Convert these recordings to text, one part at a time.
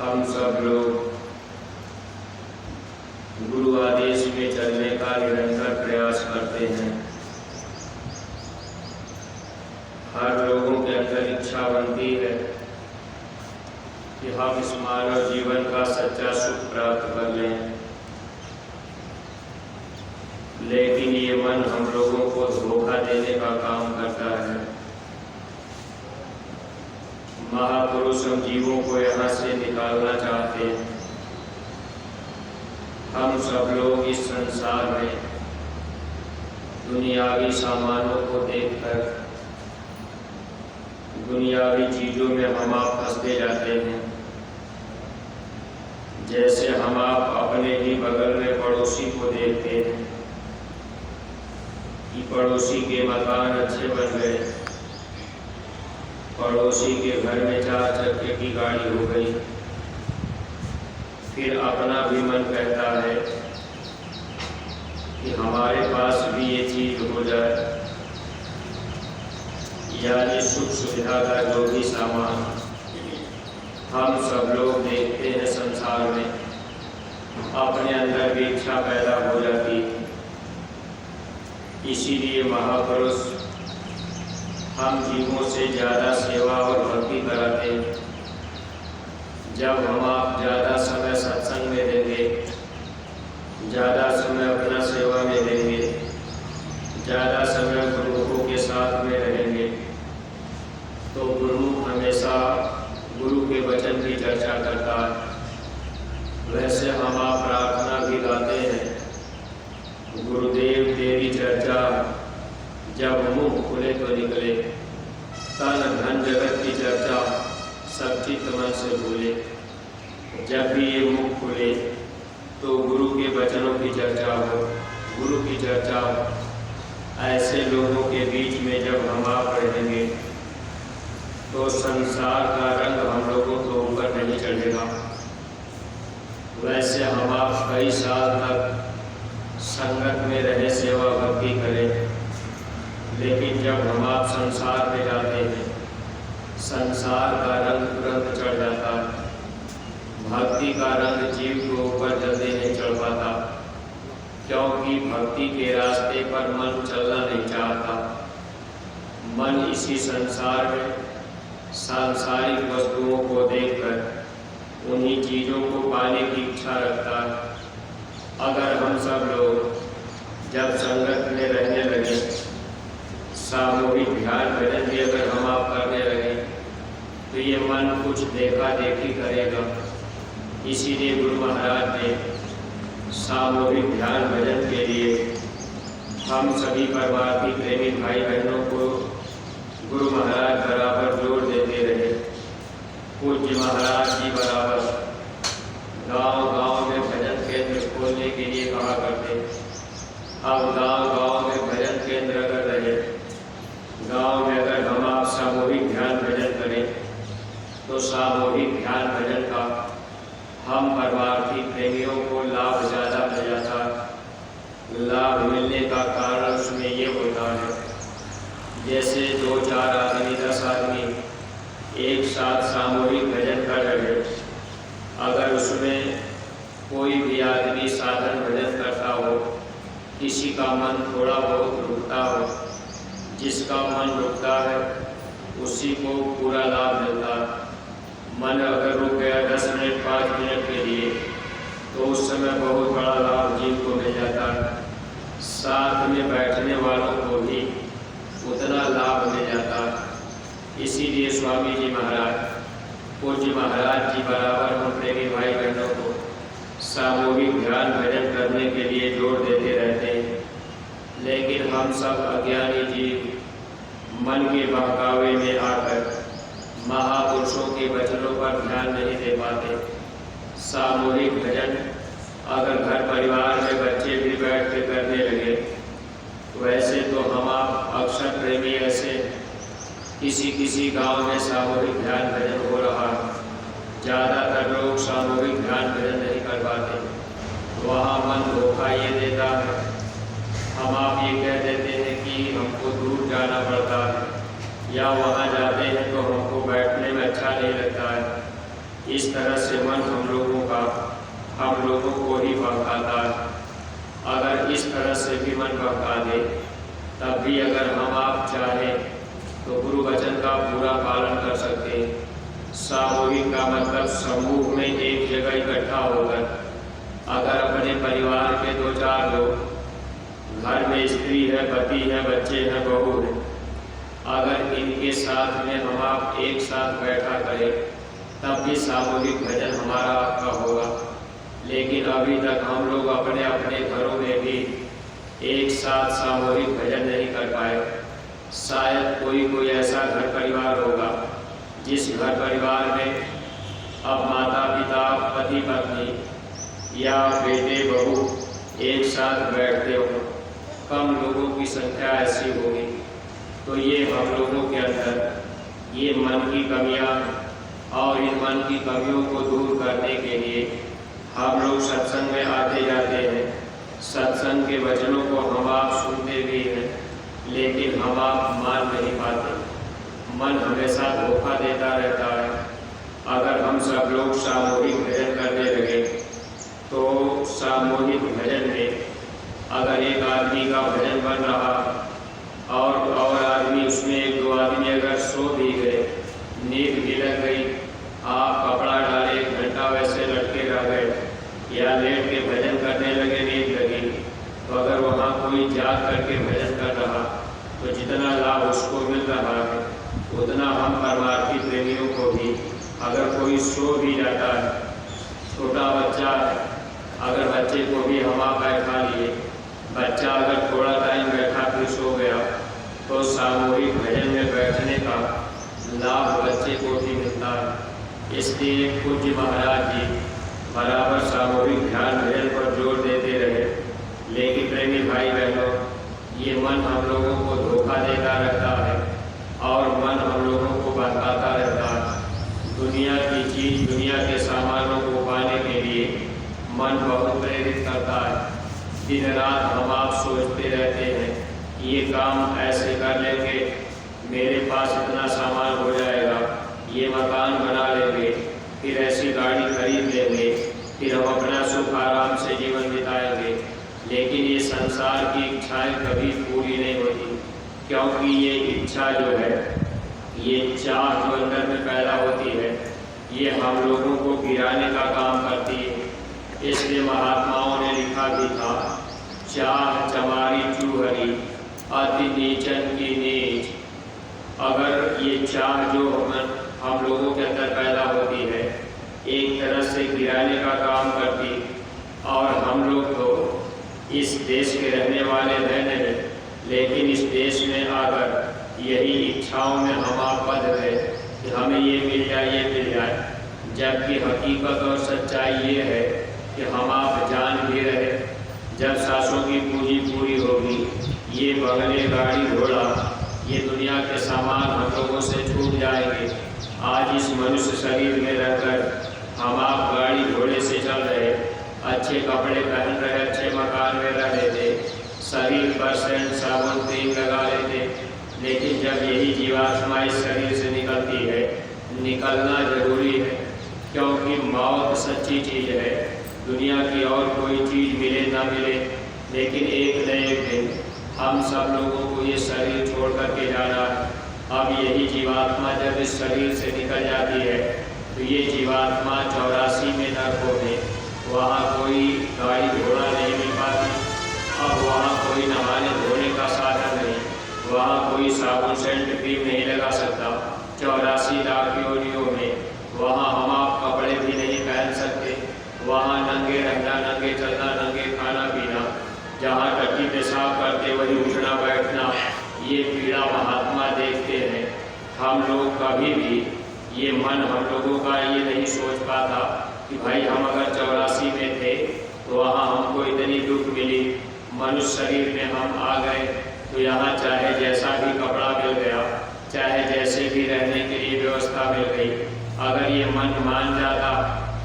हम सब लोग गुरु आदेश में चलने का निरंतर प्रयास करते हैं। हर लोगों के अंदर इच्छा बनती है कि हम इस मानव जीवन का सच्चा सुख प्राप्त कर लें, लेकिन ये मन हम लोगों को धोखा देने का काम करता है। महापुरुष हम जीवों को यहाँ से निकालना चाहते हैं। हम सब लोग इस संसार में दुनियावी सामानों को देखकर दुनियावी चीजों में हम आप फंसते जाते हैं। जैसे हम आप अपने ही बगल में पड़ोसी को देखते हैं कि पड़ोसी के मकान अच्छे बन गए, पड़ोसी के घर में 4 चक्के की गाड़ी हो गई, फिर अपना भी मन कहता है कि हमारे पास भी ये चीज हो जाए। यानी सुख सुविधा का जो भी सामान हम सब लोग देखते हैं संसार में, अपने अंदर भी इच्छा पैदा हो जाती है। इसीलिए महापुरुष हम जीवों से ज़्यादा सेवा और भक्ति कराते हैं। जब हम आप ज़्यादा समय सत्संग में देंगे, ज़्यादा समय अपना सेवा में देंगे, ज़्यादा समय गुरुओं के साथ में रहेंगे, तो गुरु हमेशा गुरु के वचन की चर्चा करता है। वैसे हम आप प्रार्थना भी गाते हैं, गुरुदेव तेरी चर्चा जब मुख खुले तो निकले, तन धन जगत की चर्चा सब चित्त मन से भूले। जब भी ये मुख खुले तो गुरु के वचनों की चर्चा हो, गुरु की चर्चा हो। ऐसे लोगों के बीच में जब हम आप रहेंगे तो संसार का रंग हम लोगों के ऊपर नहीं चढ़ेगा। वैसे हम आप कई साल तक संगत में रहे, सेवा भक्ति करें, लेकिन जब हम आप संसार में जाते हैं, संसार का रंग तुरंत चढ़ जाता है। भक्ति का रंग जीव के ऊपर जल्दी नहीं चढ़ पाता, क्योंकि भक्ति के रास्ते पर मन चलना नहीं चाहता। मन इसी संसार में सांसारिक वस्तुओं को देखकर उन्हीं चीज़ों को पाने की इच्छा रखता है। अगर हम सब लोग जब संगत में रहने लगे, सामूहिक ध्यान भजन भी अगर हम आप करने लगे, तो ये मन कुछ देखा देखी करेगा। इसीलिए गुरु महाराज ने सामूहिक ध्यान भजन के लिए हम सभी परमार्थी प्रेमी भाई बहनों को गुरु महाराज बराबर जोर देते रहे। पूज्य महाराज जी बराबर गांव-गांव में भजन केंद्र खोलने के लिए कहा करते। अब गांव-गांव में भजन केंद्र अगर रहे, गांव में अगर हम आप सामूहिक ध्यान भजन करें, तो सामूहिक ध्यान भजन का हम परमार्थी प्रेमियों को लाभ ज़्यादा मिल जाता है। लाभ मिलने का कारण उसमें ये होता है, जैसे 2-4 आदमी 10 आदमी एक साथ सामूहिक भजन कर रहे, अगर उसमें कोई भी आदमी साधन भजन करता हो, किसी का मन थोड़ा बहुत रुकता हो, जिसका मन रुकता है उसी को पूरा लाभ मिलता है। मन अगर रुक गया 10 मिनट 5 मिनट के लिए, तो उस समय बहुत बड़ा लाभ जीव को मिल जाता है। साथ में बैठने वालों को भी उतना लाभ मिल जाता है। इसीलिए स्वामी जी महाराज, पूज्य महाराज जी बराबर हम प्रेमी भाई बहनों को सामूहिक ध्यान भजन करने के लिए जोर देते रहते हैं। लेकिन हम सब अज्ञानी जीव मन के बहकावे में आकर महापुरुषों के वचनों पर ध्यान नहीं दे पाते। सामूहिक भजन अगर घर परिवार में बच्चे भी बैठ के करने लगे, वैसे तो हम आप अक्सर प्रेमी ऐसे किसी गांव में सामूहिक ध्यान भजन हो रहा है, ज़्यादातर लोग सामूहिक ध्यान भजन नहीं कर पाते। वहाँ मन धोखा ये देता है, हम आप ये कह देते हैं कि हमको दूर जाना पड़ता है, या वहाँ जाते हैं तो हमको बैठने में अच्छा नहीं लगता है। इस तरह से मन हम लोगों को ही भटकाता है। अगर इस तरह से भी मन भटका दे, तब भी अगर हम आप चाहें तो गुरु वचन का पूरा पालन कर सकते हैं। सामूहिक का मतलब समूह में एक जगह इकट्ठा होकर, अगर अपने परिवार के 2-4 लोग, घर में स्त्री है, पति है, बच्चे हैं, बहू है, अगर इनके साथ में हम आप एक साथ बैठा करें, तब भी सामूहिक भजन हमारा आपका होगा। लेकिन अभी तक हम लोग अपने अपने घरों में भी एक साथ सामूहिक भजन नहीं कर पाए। शायद कोई ऐसा घर परिवार होगा जिस घर परिवार में अब माता पिता, पति पत्नी या बेटे बहू एक साथ बैठते हो, कम लोगों की संख्या ऐसी होगी। तो ये हम लोगों के अंदर ये मन की कमियां, और इन मन की कमियों को दूर करने के लिए हम लोग सत्संग में आते जाते हैं। सत्संग के वचनों को हम आप सुनते भी हैं, लेकिन हम आप मान नहीं पाते। मन हमेशा धोखा देता रहता है। अगर हम सब लोग सामूहिक भजन करने लगे, तो सामूहिक भजन में अगर एक आदमी का भजन बन रहा और आदमी उसमें 1-2 आदमी अगर सो भी गए, नींद भी लग गई, आप कपड़ा डाले 1 घंटा वैसे लटके रह गए या लेट के भजन करने लगे, नींद लगी, तो अगर वहाँ कोई जाग करके भजन कर रहा, तो जितना लाभ उसको मिल रहा है, उतना हम परमार्थी प्रेमियों को भी, अगर कोई सो भी जाता है, छोटा बच्चा है, अगर बच्चे को भी हम आप बैठा लिए, बच्चा अगर थोड़ा टाइम बैठा फिर सो गया, तो सामूहिक भजन में बैठने का लाभ बच्चे को भी मिलता है। इसलिए पूज्य महाराज जी बराबर सामूहिक ध्यान भजन पर जोर देते रहे। लेकिन प्रेमी भाई बहनों, ये मन हम लोगों को धोखा देता रहता है और मन हम लोगों को भटकाता रहता है। दुनिया की चीज, दुनिया के सामानों को पाने के लिए मन बहुत प्रेरित करता है। दिन रात हम आप सोचते रहते हैं, ये काम ऐसे कर लेंगे, मेरे पास इतना सामान हो जाएगा, ये मकान बना लेंगे, फिर ऐसी गाड़ी खरीद लेंगे, फिर हम अपना सुख आराम से जीवन बिताएंगे। लेकिन ये संसार की इच्छाएं कभी पूरी नहीं होती, क्योंकि ये इच्छा जो है, ये चाह जो अंदर में पैदा होती है, ये हम लोगों को गिराने का काम करती है। इसलिए महात्माओं ने लिखा भी था, चाह चमारी चूहरी अति नीचन की नीच। अगर ये चाह जो हम लोगों के अंदर पैदा होती है, एक तरह से गिराने का काम करती, और हम लोग तो इस देश के रहने वाले हैं नहीं, लेकिन इस देश में आकर यही इच्छाओं में हम आप बंध गए कि हमें ये मिल जाए, ये मिल जाए। जबकि हकीकत और सच्चाई ये है कि हम आप जान भी रहे, जब सांसों की पूंजी पूरी होगी, ये बंगले, गाड़ी, घोड़ा, ये दुनिया के सामान हम लोगों से छूट जाएंगे। आज इस मनुष्य शरीर में रहकर हम आप गाड़ी घोड़े से चल रहे, अच्छे कपड़े पहन रहे, अच्छे मकान में रह लेते, शरीर पर सेंट साबुन तेल लगा लेते, लेकिन जब यही जीवात्मा इस शरीर से निकलती है, निकलना जरूरी है, क्योंकि मौत सच्ची चीज़ है। दुनिया की और कोई चीज़ मिले ना मिले, लेकिन एक न एक दिन हम सब लोगों को ये शरीर छोड़ करके जाना है। अब यही जीवात्मा जब इस शरीर से निकल जाती है, तो ये जीवात्मा 84 में नरकों में, वहाँ कोई गाड़ी घोड़ा नहीं मिल पाती, अब वहाँ कोई नहाने धोने का साधन नहीं, वहाँ कोई साबुन सेंट क्रीम नहीं लगा सकता। 84 लाख योनियों में वहाँ हम आप कपड़े भी नहीं पहन सकते, वहाँ नंगे रहना, नंगे चलना, नंगे खाना पीना, जहाँ टट्टी पेशाब करते वही उठना बैठना, ये पीड़ा महात्मा देखते हैं। हम लोग कभी भी ये मन हम लोगों का ये नहीं सोच पाता कि भाई हम अगर 84 में थे तो वहाँ हमको इतनी दुख मिली, मनुष्य शरीर में हम आ गए तो यहाँ चाहे जैसा भी कपड़ा मिल गया, चाहे जैसे भी रहने के लिए व्यवस्था मिल गई, अगर ये मन मान जाता,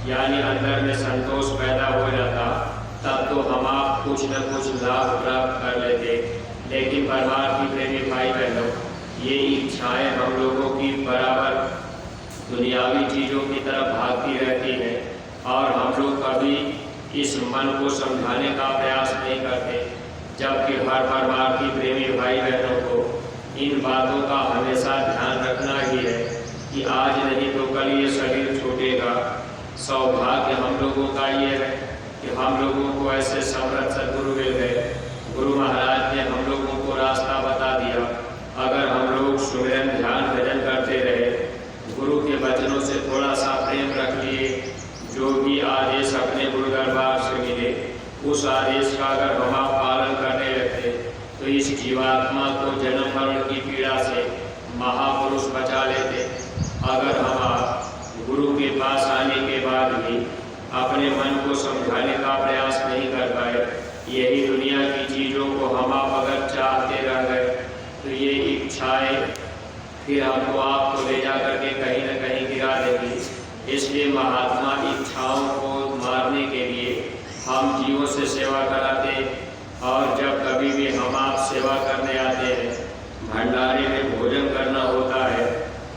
यानी अंदर में संतोष पैदा हो जाता, तब तो हम आप कुछ न कुछ लाभ प्राप्त कर लेते। लेकिन परमार्थी प्रेमी भाई बहनों, ये इच्छाएं हम लोगों की बराबर दुनियावी चीज़ों की तरफ भागती रहती है और हम लोग कभी इस मन को समझाने का प्रयास नहीं करते, जबकि हर परिवार की प्रेमी भाई बहनों को इन बातों का हमेशा ध्यान रखना ही है कि आज नहीं तो कल ये शरीर छूटेगा। सौभाग्य हम लोगों का ये है कि हम लोगों को ऐसे समर्थ सद्गुरु मिल गए। गुरु महाराज ने हम लोगों को रास्ता बता दिया। अगर हम लोग सुमिरन ध्यान भजन करते रहे, गुरु के वचनों से थोड़ा सा प्रेम रख लिए, जो भी आदेश अपने गुरु दरबार से मिले उस आदेश का अगर हम आप पालन करने लगते तो इस जीवात्मा को जन्म मरण की पीड़ा से महापुरुष बचा लेते। अगर हम आप गुरु के पास आने के बाद भी अपने मन को समझाने का प्रयास नहीं कर पाए, यही दुनिया की चीज़ों को हम आप अगर चाहते रह गए तो ये इच्छाएं फिर हमको आपको ले जा करके कहीं न कहीं गिरा देगी। इसलिए महात्मा इच्छाओं को मारने के लिए हम जीवों से सेवा कराते, और जब कभी भी हम आप सेवा करने आते हैं, भंडारे में भोजन करना होता है,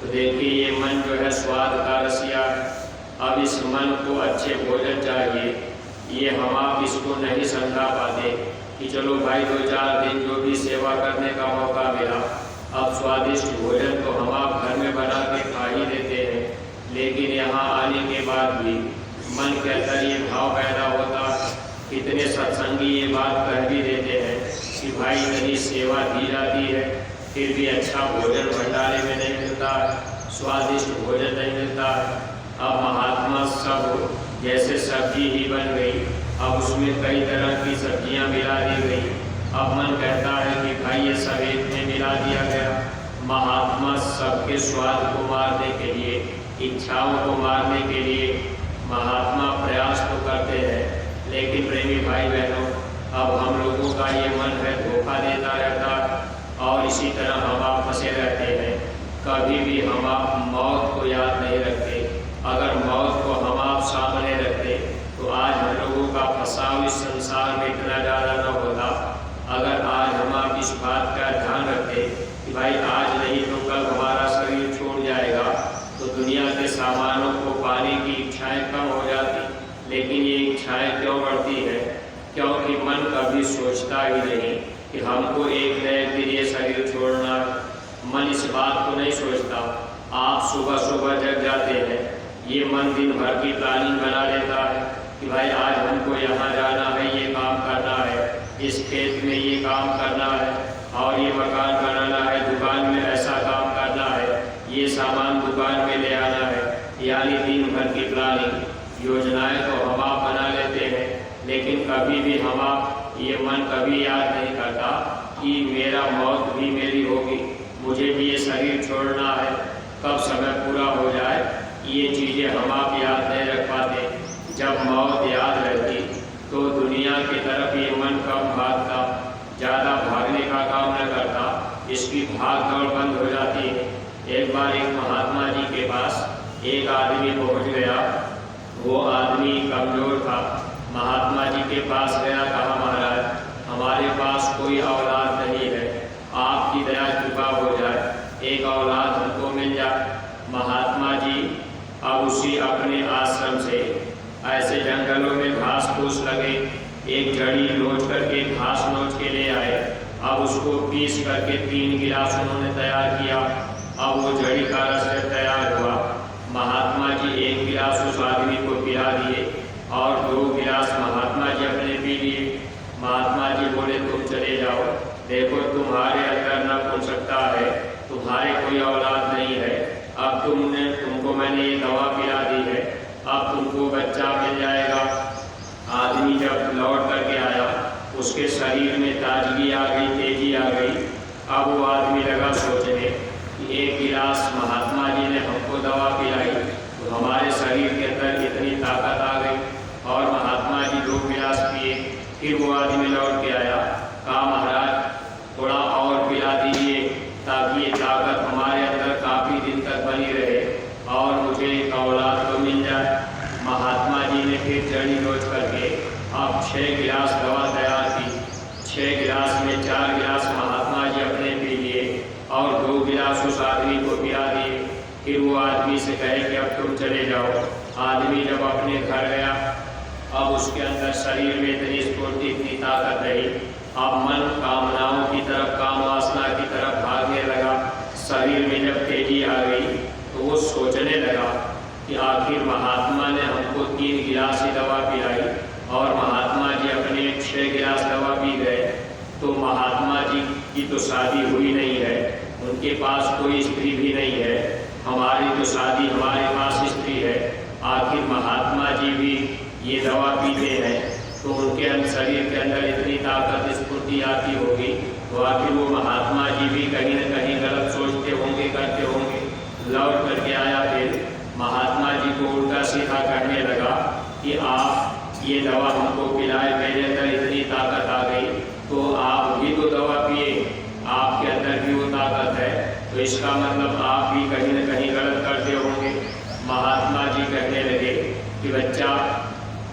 तो देखिए ये मन जो है स्वाद का रसिया है। अब इस मन को अच्छे भोजन चाहिए, ये हम आप इसको नहीं समझा पाते कि चलो भाई 2-4 दिन जो भी सेवा करने का मौका मिला, अब स्वादिष्ट भोजन तो हम आप घर में बना के खा ही देते हैं। लेकिन यहाँ आने के बाद भी मन के अंदर ये भाव पैदा होता, कितने सत्संगी ये बात कह भी देते हैं कि भाई इतनी सेवा दी जाती है फिर भी अच्छा भोजन भंडारे में नहीं मिलता है, स्वादिष्ट भोजन नहीं मिलता है। अब महात्मा सब जैसे सब्जी ही बन गई, अब उसमें कई तरह की सब्जियां मिला दी गई। अब मन कहता है कि भाई ये सब एक में मिला दिया गया। महात्मा सबके स्वाद को मारने के लिए, इच्छाओं को मारने के लिए महात्मा प्रयास तो करते हैं, लेकिन प्रेमी भाई बहनों अब हम लोगों का ये मन है धोखा देता रहता और इसी तरह हम आप फंसे रहते हैं। कभी भी हम आप मौत को याद नहीं रखते। अगर मौत को हम आप सामने रखते तो आज हम लोगों का फंसाव इस संसार में इतना ज़्यादा न होता। अगर आज हम आप इस बात का ध्यान रखते कि भाई आज नहीं तो कल हमारा शरीर छोड़ जाएगा, तो दुनिया के सामानों को पाने की इच्छाएं कम हो जाती। लेकिन ये इच्छाएं क्यों बढ़ती है? क्योंकि मन कभी सोचता ही नहीं कि हमको एक न एक दिन ये शरीर छोड़ना है। मन इस बात को नहीं सोचता। आप सुबह सुबह जग जाते हैं, ये मन दिन भर की प्लानिंग बना लेता है कि भाई आज हमको यहाँ जाना है, ये काम करना है, इस खेत में ये काम करना है, और ये मकान बनाना है, दुकान में ऐसा काम करना है, ये सामान दुकान में ले आना है। यानी दिन भर की प्लानिंग योजनाएं तो हम आप बना लेते हैं, लेकिन कभी भी हम आप ये मन कभी याद नहीं करता कि मेरा मौत भी मेरी होगी, मुझे भी ये शरीर छोड़ना है, कब समय पूरा हो जाए ये चीज़ें हम आप याद नहीं रख पाते। जब मौत याद रहती तो दुनिया की तरफ ये मन कम भागता, ज़्यादा भागने का काम न करता, इसकी भाग दौड़ बंद हो जाती है। एक बार एक महात्मा जी के पास एक आदमी पहुंच गया। वो आदमी कमज़ोर था। महात्मा जी के पास गया, कहा महाराज हमारे पास कोई औलाद नहीं है, आपकी दया कृपा हो जाए, एक औलाद हमको मिल जाए। महात्मा जी अब उसी अपने आश्रम से ऐसे जंगलों में घास फूस लगे, एक जड़ी नोच करके घास नोच के ले आए। अब उसको पीस करके 3 गिलास उन्होंने तैयार किया। अब वो जड़ी का रस तैयार हुआ। महात्मा जी 1 गिलास उस आदमी को पिला दिए और 2 गिलास महात्मा जी अपने पी लिए। महात्मा जी बोले तुम चले जाओ, देखो तुम्हारे अंदर न खुल सकता है, तुम्हारे कोई औलाद नहीं है, अब तुमको मैंने ये दवा पिला दी है, अब तुमको बच्चा मिल जाएगा। आदमी जब लौट करके आया, उसके शरीर में ताजगी आ गई, तेजी आ गई। अब वो आदमी लगा सोचने कि 1 गिलास महात्मा जी ने हमको दवा पिलाई तो हमारे शरीर के अंदर इतनी ताकत आ गई, और महात्मा जी 2 गिलास पिए। फिर वो आदमी लौट के आया, कहा महाराज थोड़ा और पिला दीजिए ताकि ये ताकत हमारे अंदर काफ़ी दिन तक बनी रहे और मुझे एक औलाद तो मिल जाए। महात्मा जी ने फिर जड़ी नोच करके अब 6 गिलास दवा तैयार की। 6 गिलास में 4 गिलास महात्मा जी अपने पी लिए और 2 गिलास उस आदमी को पिला दिए। फिर वो आदमी से कहे कि अब तुम चले जाओ। आदमी जब अपने घर गया, अब उसके अंदर शरीर में इतनी स्फूर्ति, इतनी ताकत रही। अब मन कामनाओं की तरफ, काम वासना की तरफ भागने लगा। शरीर में जब तेजी आ गई तो वो सोचने लगा कि आखिर महात्मा ने हमको 3 गिलास ही दवा पिलाई और महात्मा जी अपने 6 गिलास दवा पी गए, तो महात्मा जी की तो शादी हुई नहीं है, उनके पास कोई स्त्री भी नहीं है, हमारी तो शादी, हमारे पास स्त्री है, आखिर महात्मा जी भी ये दवा पीते हैं तो उनके शरीर के अंदर इतनी ताकत, स्फूर्ति आती होगी, तो आखिर वो महात्मा जी भी कहीं न कहीं गलत सोचते होंगे, करते होंगे। लौट करके आया, फिर महात्मा जी को उल्टा सीधा कहने लगा कि आप ये दवा हमको पिलाए, मेरे अंदर इतनी ताकत आ गई, तो आप भी तो दवा पिए, आपके अंदर भी वो ताकत है, तो इसका मतलब आप भी कहीं न कहीं गलत करते होंगे। महात्मा जी कहने लगे कि बच्चा,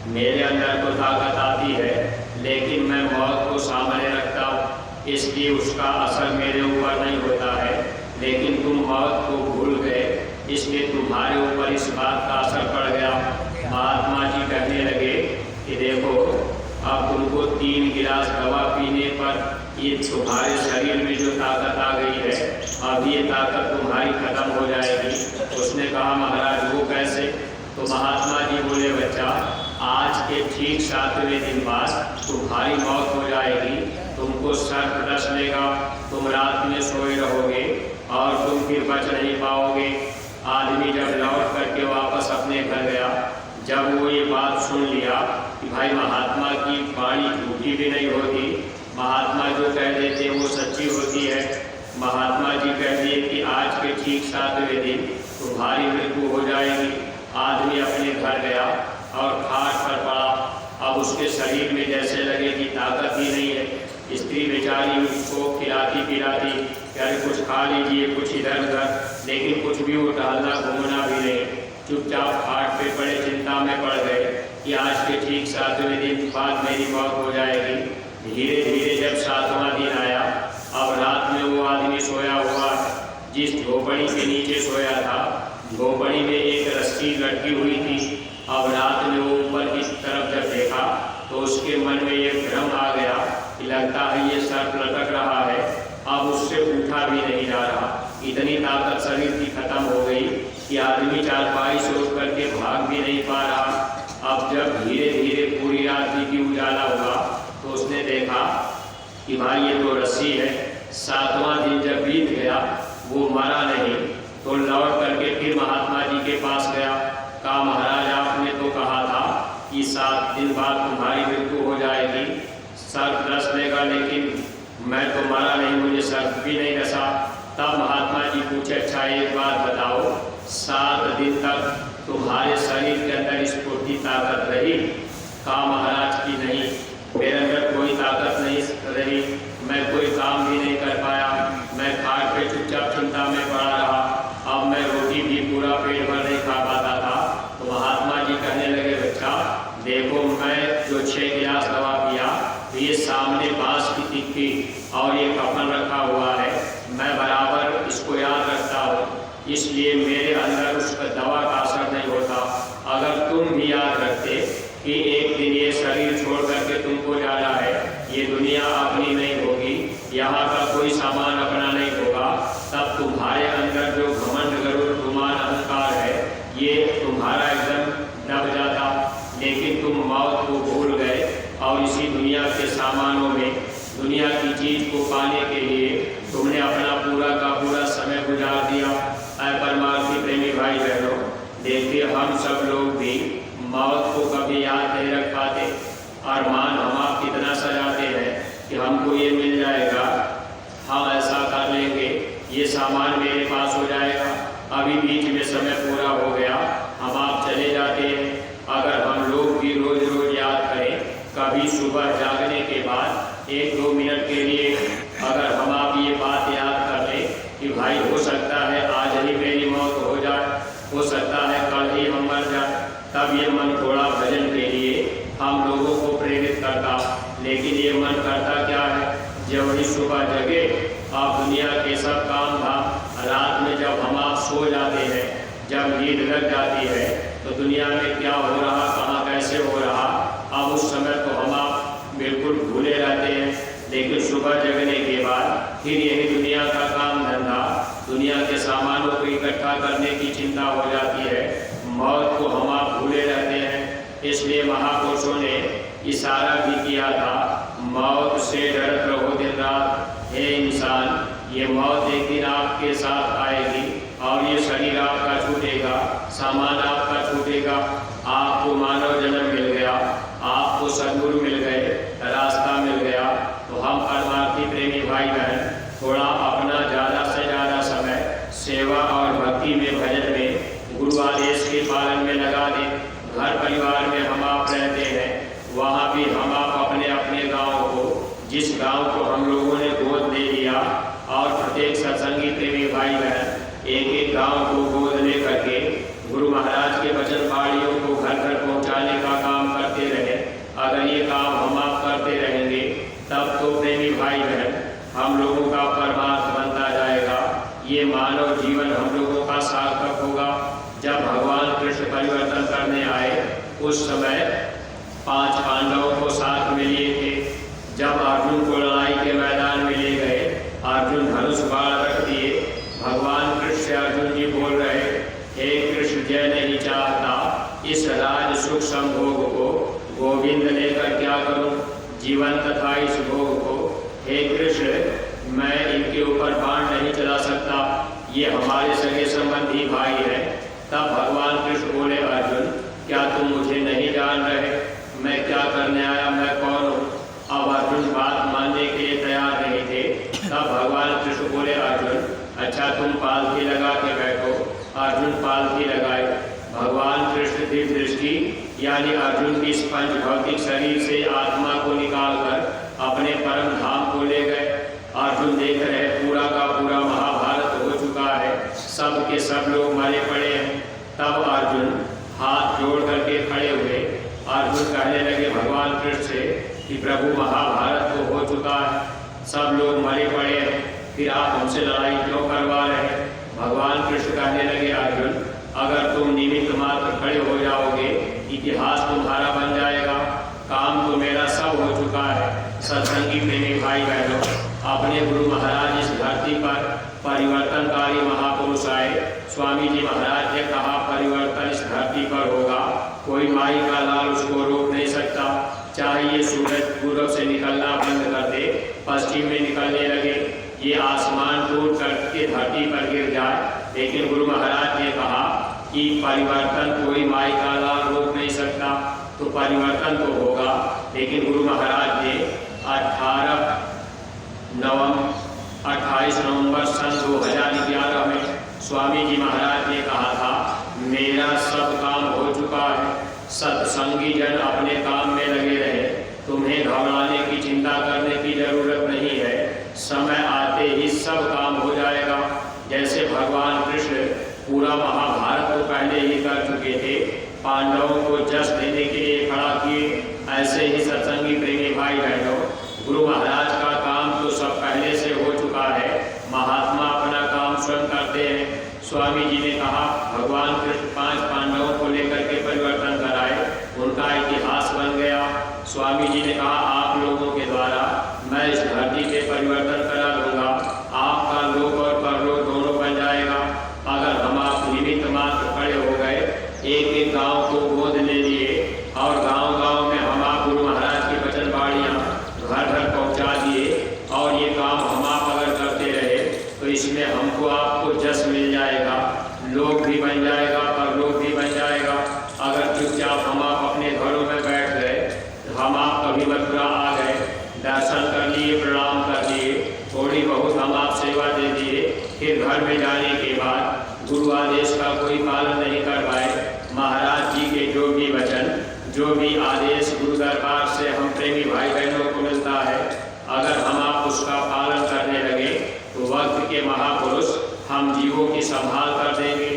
मेरे अंदर तो ताकत आती है, लेकिन मैं मौत को सामने रखता हूँ, इसलिए उसका असर मेरे ऊपर नहीं होता है, लेकिन तुम मौत को भूल गए, इसलिए तुम्हारे ऊपर इस बात का असर पड़ गया। महात्मा जी कहने लगे कि देखो, अब तुमको 3 गिलास दवा पीने पर ये तुम्हारे शरीर में जो ताकत आ गई है, अब ये ताकत तुम्हारी खत्म हो जाएगी। उसने कहा महाराज वो कैसे? तो महात्मा जी बोले बच्चा, आज के ठीक 7वें दिन बाद तुम्हारी मौत हो जाएगी, तुमको सर्प डस लेगा, तुम रात में सोए रहोगे और तुम फिर बच नहीं पाओगे। आदमी जब लौट करके वापस अपने घर गया, जब वो ये बात सुन लिया कि भाई महात्मा की वाणी झूठी भी नहीं होती, महात्मा जो कह देते वो सच्ची होती है। महात्मा जी कह दिए कि आज के ठीक 7वें दिन तुम्हारी मृत्यु हो जाएगी। आदमी अपने घर गया और खाट पर पड़ा। अब उसके शरीर में जैसे लगे कि ताकत ही नहीं है। स्त्री बेचारी उसको खिलाती पिलाती, यार कुछ खा लीजिए, कुछ इधर उधर, लेकिन कुछ भी वो टहलना घूमना भी नहीं। चुपचाप खाट पे पड़े, चिंता में पड़ गए कि आज के ठीक 7वें दिन बाद मेरी मौत हो जाएगी। धीरे धीरे जब 7वां दिन आया, अब रात में वो आदमी सोया हुआ, जिस झोपड़ी के नीचे सोया था, झोपड़ी में एक रस्सी लटकी हुई थी। अब रात में वो ऊपर की तरफ जब देखा तो उसके मन में एक भ्रम आ गया कि लगता है ये सर्प लटक रहा है, अब उससे उठा भी नहीं जा रहा। इतनी ताकत शरीर की खत्म हो गई कि आदमी चारपाई से उठ करके भाग भी नहीं पा रहा। अब जब धीरे धीरे पूरी रात की उजाला हुआ तो उसने देखा कि भाई ये तो रस्सी है। 7वां दिन जब बीत गया, वो मरा नहीं, तो लौट करके फिर महात्मा जी के पास गया। कहा महाराज आपने तो कहा था कि 7 दिन बाद तुम्हारी मृत्यु हो जाएगी, सर्प डस लेगा, लेकिन मैं तो मरा नहीं, मुझे सर्प भी नहीं डसा। तब महात्मा जी पूछे अच्छा एक बात बताओ, 7 दिन तक तुम्हारे शरीर के अंदर स्फूर्ति ताकत रही? कहा महाराज की नहीं, मेरे अंदर कोई ताकत नहीं रही, मैं कोई काम भी नहीं कर पाया, मैं खाट पे चुपचाप चिंता में पड़ा रहा, अब मैं रोटी भी पूरा पेट भर नहीं खा पाता था। तो महात्मा जी कहने लगे बच्चा देखो, मैं जो 6 गिलास दवा पिया, तो ये सामने बांस की तिक्की और ये कफन रखा हुआ है, मैं बराबर इसको याद रखता हूँ, इसलिए मेरे अंदर उस दवा का असर नहीं होता। अगर तुम भी याद रखते कि एक दिन ये शरीर छोड़ करके तुमको जाना है, ये दुनिया अपनी नहीं होगी, यहाँ का कोई सामान अपना नहीं होगा, तब तुम्हारे अंदर जो घमंड, गरुड़, गुमान, अहंकार है, ये तुम्हारा एकदम दब जाता। लेकिन तुम मौत को भूल गए और इसी दुनिया के सामानों में, दुनिया की चीज को पाने के लिए तुमने अपना पूरा का पूरा समय गुजार दिया। परमार्थी प्रेमी भाई बहनों, देखिए हम सब लोग भी मौत को कभी याद नहीं रख पाते। अरमान हम आप कितना सजाते हैं कि हमको ये मिल जाएगा, हम ऐसा कर लेंगे, ये सामान मेरे पास हो जाएगा, अभी बीच में समय पूरा हो गया, हम आप चले जाते हैं। अगर हम लोग भी रोज रोज याद करें, कभी सुबह जागने के बाद 1-2 मिनट के लिए अगर हम आप ये बात याद कर लें कि भाई हो सकता है आज ही मेरी मौत हो जाए, हो सकता है कल ही हम मर जाए, तब ये मन थोड़ा भजन के लिए हम लोगों को प्रेरित करता। लेकिन ये मन करता क्या है, जब ही सुबह जगे आप दुनिया के सब काम धाम, रात में जब हम आप सो जाते हैं, जब जब नींद लग जाती है तो दुनिया में क्या हो रहा, कहाँ कैसे हो रहा, अब उस समय तो हम आप बिल्कुल भूले रहते हैं। लेकिन सुबह जगने के बाद फिर यही दुनिया का काम धंधा, दुनिया के सामानों को इकट्ठा करने की चिंता हो जाती है। मौत को हम आप भूले रहते हैं। इसलिए महापुरुषों ने इशारा भी किया था, मौत से डरत रहो दिन रात। हे इंसान, ये मौत एक दिन आपके साथ आएगी और ये शरीर आपका छूटेगा, सामान आपका छूटेगा। आपको मानव जन्म मिल गया, आपको सद्गुरु मिल गए, रास्ता मिल गया। तो हम परमार्थी प्रेमी भाई बहन थोड़ा अपना ज़्यादा से ज़्यादा समय सेवा और भक्ति में, भजन में, गुरु आदेश के पालन में लगा दें। घर परिवार में हम आप रहते हैं, वहाँ भी हम आप अपने अपने गाँव को, जिस गांव को हम लोगों ने गोद ले लिया, और प्रत्येक सत्संगी प्रेमी भाई बहन एक एक गांव को गोद ले करके गुरु महाराज के वचन बाड़ियों को घर घर पहुंचाने का काम करते रहे। अगर ये काम हम आप करते रहेंगे तब तो प्रेमी भाई बहन हम लोगों का परमार्थ बनता जाएगा। ये मानव जीवन हम लोगों का सार्थक होगा। जब भगवान कृष्ण परिवर्तन करने आए उस समय 5 पांडवों को साथ में लिए थे। जब अर्जुन को लड़ाई के मैदान में ले गए, अर्जुन धनुष बाण रख दिए। भगवान कृष्ण से अर्जुन जी बोल रहे, हे कृष्ण, जय नहीं चाहता इस राज सुख संभोग को, गोविंद लेकर क्या करूं जीवन तथा इस भोग को। हे कृष्ण, मैं इनके ऊपर बाण नहीं चला सकता, ये हमारे सगे संबंधी भाई हैं। तब भगवान कृष्ण बोले, अर्जुन, क्या तुम मुझे नहीं जान रहे? मैं क्या करने आया, मैं कौन हूँ? अब अर्जुन बात मानने के लिए तैयार नहीं थे। तब भगवान कृष्ण बोले, अर्जुन, अच्छा तुम पालथी लगा के बैठो। अर्जुन पालथी लगाए। भगवान कृष्ण दिव्य दृष्टि यानी अर्जुन की इस पंच भौतिक शरीर से आत्मा को निकालकर अपने परम धाम को ले गए। अर्जुन देख रहे पूरा का पूरा महाभारत हो चुका है, सब के सब लोग मरे पड़े हैं। तब अर्जुन हाथ जोड़ करके खड़े हुए। अर्जुन कहने लगे भगवान कृष्ण से कि प्रभु, महाभारत तो हो चुका है, सब लोग मरे पड़े हैं, फिर आप हमसे लड़ाई क्यों करवा रहे हैं? भगवान कृष्ण कहने लगे, अर्जुन, अगर तुम निमित्त मात्र खड़े हो जाओगे, इतिहास तुम्हारा बन जाएगा। काम तो मेरा सब हो चुका है। सत्संगी प्रेमी भाई बहनों, अपने गुरु महाराज इस धरती पर परिवर्तनकारी महापुरुष आए। स्वामी जी महाराज ने कहा, परिवर्तन इस धरती पर होगा, कोई माई का लाल उसको रोक नहीं सकता। चाहे ये सूरज पूर्व से निकलना बंद कर दे, पश्चिम में निकलने लगे, ये आसमान टूट करके धरती पर गिर जाए, लेकिन गुरु महाराज ने कहा कि परिवर्तन कोई माई का लाल रोक नहीं सकता। तो परिवर्तन तो होगा, लेकिन गुरु महाराज ने 28 नवंबर सन 2011 में स्वामी जी महाराज ने कहा था, मेरा सब काम हो चुका है, सत्संगी जन अपने काम में लगे रहे, तुम्हें घबराने की, चिंता करने की जरूरत नहीं है। समय आते ही सब काम हो जाएगा। जैसे भगवान कृष्ण पूरा महाभारत को पहले ही कर चुके थे, पांडवों को जश देने के लिए खड़ा किए, ऐसे ही सत्संगी प्रेमी भाई बहनों, गुरु महाराज का काम तो सब पहले से हो चुका है। महात्मा अपना काम स्वयं करते हैं। स्वामी जी ने कहा, भगवान कृष्ण 5 पांडवों को लेकर के परिवर्तन कराए, उनका इतिहास बन गया। स्वामी जी ने कहा, आप लोगों के द्वारा मैं इस धरती पे परिवर्तन करा दूंगा, आपका लोक और परलोक दोनों बन जाएगा। अगर हम आप निमित्त मात्र खड़े हो गए, एक एक गांव को गोद ले लिए और गांव-गांव में हम आप गुरु महाराज की वचन बाड़ियाँ घर घर पहुँचा दिए, और ये काम हम आप अगर करते रहे तो इसमें हमको आपको जस मिल जाएगा, लोक भी बन जाएगा, परलोक भी बन जाएगा। अगर चुपचाप हम आप अपने घरों में बैठ गए, हम आप कभी मथुरा आ गए, दर्शन कर लिए, प्रणाम कर लिए, थोड़ी बहुत हम आप सेवा दे दिए, फिर घर में जाने के बाद गुरु आदेश का कोई पालन नहीं कर पाए, महाराज जी के जो भी वचन, जो भी आदेश गुरु दरबार से हम प्रेमी भाई बहनों को मिलता है, अगर हम आप उसका पालन करने लगे तो वक्त के महापुरुष हम जीवों की संभाल कर देंगे।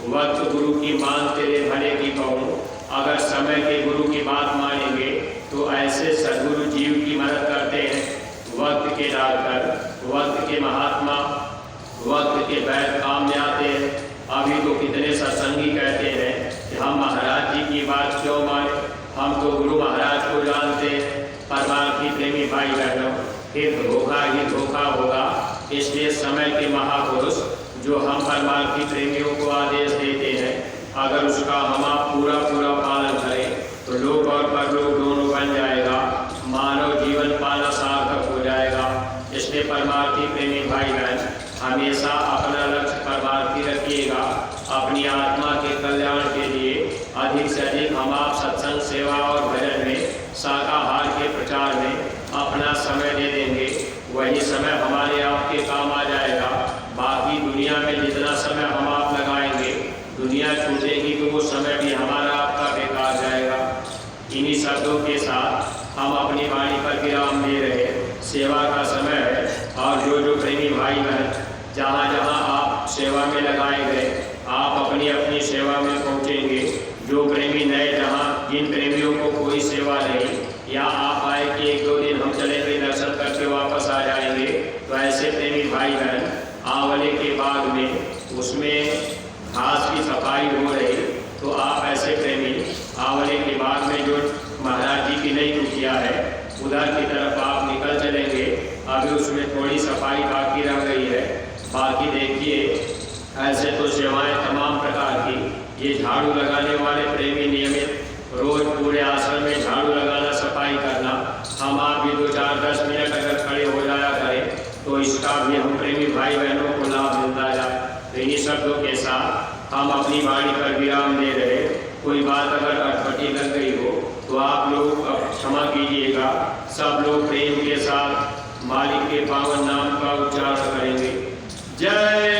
वक्त गुरु की मान तेरे भले की कहूँ, अगर समय के गुरु की बात मानेंगे तो ऐसे सद्गुरु जीव की मदद करते हैं। वक्त के डॉक्टर, वक्त के महात्मा, वक्त के वैद्य काम में आते हैं। अभी तो कितने सत्संगी समय के महापुरुष जो हम परमार्थी प्रेमियों को आदेश देते हैं, अगर उसका हम आप पूरा पालन करें तो लोक और परलोक दोनों बन जाएगा, मानव जीवन पाना सार्थक हो जाएगा। इसलिए परमार्थी प्रेमी भाई बहन हमेशा अपना लक्ष्य परमार्थी रखिएगा। अपनी आत्मा के कल्याण के लिए अधिक से अधिक हम आप सत्संग, सेवा और भजन में, शाकाहार के प्रचार में अपना समय दे देंगे, वही समय हमारे आपके काम आ जाएगा। बाकी दुनिया में जितना समय हम आप लगाएंगे, दुनिया छूटेगी तो वो समय भी हमारा आपका बेकार जाएगा। इन्हीं शब्दों के साथ हम अपनी वाणी पर विराम दे रहे। सेवा का समय है और जो प्रेमी भाई बहन जहाँ जहाँ आप सेवा में लगाए गए, आप अपनी अपनी सेवा में पहुँचेंगे। जो प्रेमी नए, जहाँ जिन प्रेमियों को कोई सेवा नहीं, या आप आए कि 1-2 दिन हम चलेंगे, दर्शन करके वापस आ जाएंगे, तो ऐसे प्रेमी भाई बहन आंवले के बाग में उसमें घास की सफाई हो रही, तो आप ऐसे प्रेमी आंवले के बाग में जो महाराज जी की नई कुटिया है उधर की तरफ आप निकल चलेंगे। अभी उसमें थोड़ी सफाई बाकी रह गई है। बाकी देखिए, ऐसे तो सेवाएं तमाम प्रकार की, ये झाड़ू लगाने वाले प्रेमी नियमित रोज पूरे आश्रम में झाड़ू लगाना, सफाई करना, हम आप भी 2-4-10 मिनट अगर खड़े हो जाया करें तो इसका भी हम प्रेमी भाई बहनों को लाभ मिलता जाए। तो इन्हीं शब्दों के साथ हम अपनी वाणी पर विराम दे रहे। कोई बात अगर अटपटी लग गई हो तो आप लोग क्षमा कीजिएगा। सब लोग प्रेम के साथ मालिक के पावन नाम का उच्चारण करेंगे। जय